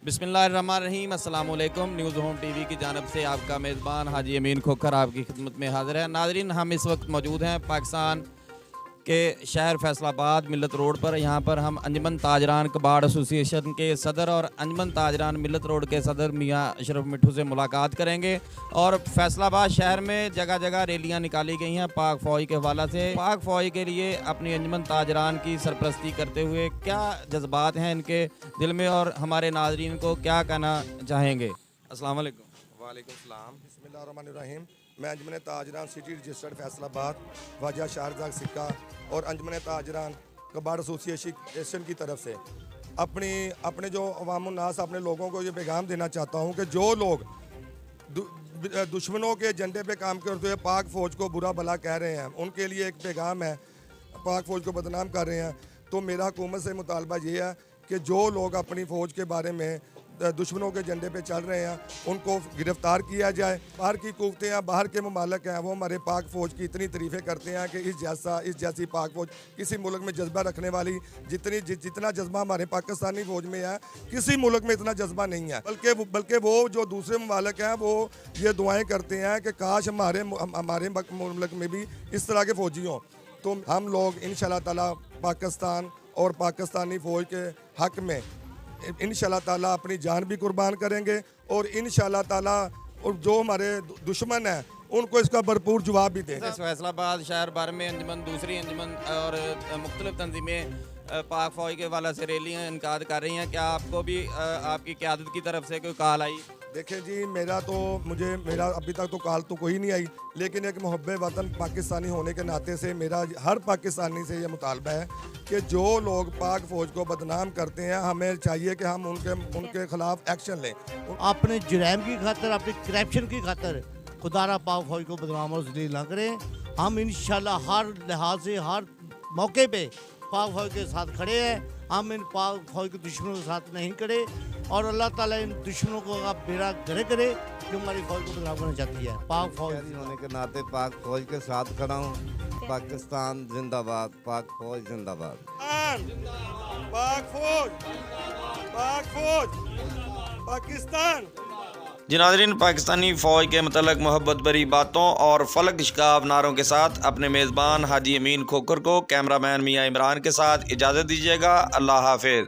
बिस्मिल्लाहिर्रहमानिर्रहीम। अस्सलाम वालेकुम। न्यूज़ होम टीवी की जानब से आपका मेज़बान हाजी अमीन खोखर आपकी खिदमत में हाज़िर है। नाज़रीन, हम इस वक्त मौजूद हैं पाकिस्तान के शहर फैसलाबाद मिल्लत रोड पर। यहाँ पर हम अंजुमन ताजरान कबाड़ एसोसिएशन के सदर और अंजुमन ताजरान मिल्लत रोड के सदर मियाँ अशरफ मिट्ठू से मुलाकात करेंगे। और फैसलाबाद शहर में जगह जगह रैलियाँ निकाली गई हैं पाक फ़ौज के हवाला से। पाक फ़ौज के लिए अपनी अंजुमन ताजरान की सरपरस्ती करते हुए क्या जज्बात हैं इनके दिल में, और हमारे नाज़रीन को क्या कहना चाहेंगे। अस्सलाम वालेकुम। वालेकुम सलाम। बिस्मिल्लाहिर्रहमानिर्रहीम। मैं अंजुमन ताजरान सिटी रजिस्टर्ड फैसलाबाद ख्वाजा शाहरजाग सिक्का और अंजुमन ताजरान कबाड़ एसोसिएशन की तरफ से अपने जो अवामुन्नास अपने लोगों को ये पैगाम देना चाहता हूँ कि जो लोग दुश्मनों के एजेंडे पे काम करते हुए पाक फ़ौज को बुरा भला कह रहे हैं, उनके लिए एक पैगाम है, पाक फ़ौज को बदनाम कर रहे हैं। तो मेरा हुकूमत से मुतालबा ये है कि जो लोग अपनी फ़ौज के बारे में दुश्मनों के झंडे पे चल रहे हैं उनको गिरफ़्तार किया जाए। बाहर की कुव्वतें हैं, बाहर के ममालिक हैं, वो हमारे पाक फ़ौज की इतनी तारीफ़ें करते हैं कि इस जैसी पाक फ़ौज किसी मुल्क में जज्बा रखने वाली जितना जज्बा हमारे पाकिस्तानी फ़ौज में है किसी मुल्क में इतना जज्बा नहीं है। बल्कि वो जो दूसरे ममालिक हैं वो ये दुआएँ करते हैं कि काश हमारे मुल्क में भी इस तरह के फ़ौजी हों। तो हम लोग इंशाअल्लाह ताला पाकिस्तान और पाकिस्तानी फ़ौज के हक़ में इंशाअल्लाह ताला अपनी जान भी कुर्बान करेंगे और इंशाअल्लाह ताला और जो हमारे दुश्मन हैं उनको इसका भरपूर जवाब भी देंगे। फैसलाबाद शहर भर में अंजुमन, दूसरी अंजुमन और मुख्तलिफ तंजीमें पाक फ़ौज के हवाले से रैलियाँ इनकाद कर रही हैं। क्या आपको भी आपकी क़यादत की तरफ से कोई कॉल आई? देखिए जी, मेरा अभी तक तो कॉल तो कोई नहीं आई, लेकिन एक मुहब्बे वतन पाकिस्तानी होने के नाते से मेरा हर पाकिस्तानी से ये मुतालबा है कि जो लोग पाक फ़ौज को बदनाम करते हैं हमें चाहिए कि हम उनके ख़िलाफ़ एक्शन लें। अपने जुर्म की खातर, अपनी करप्शन की खातर खुदारा पाक फ़ौज को बदनाम और ज़लील ना करें। हम इंशाल्लाह हर लिहाज से हर मौके पे पाक फ़ौज के साथ खड़े हैं। हम इन पाक फ़ौज के दुश्मनों के साथ नहीं खड़े और अल्लाह ताला इन दुश्मनों को आप बेड़ा गरे करे जो हमारी फ़ौज को बदनाम करना चाहती है। पाक फ़ौज होने के नाते पाक फ़ौज के साथ खड़ा हूँ। पाकिस्तान जिंदाबाद, पाक फ़ौज जिंदाबाद। पाक फ़ौज पाकिस्तान। जी नाज़रीन, पाकिस्तानी फ़ौज के मतलब मोहब्बत भरी बातों और फलक इश्काब नारों के साथ अपने मेज़बान हाजी अमीन खोखर को कैमरामैन मियाँ इमरान के साथ इजाज़त दीजिएगा। अल्लाह हाफ़िज़।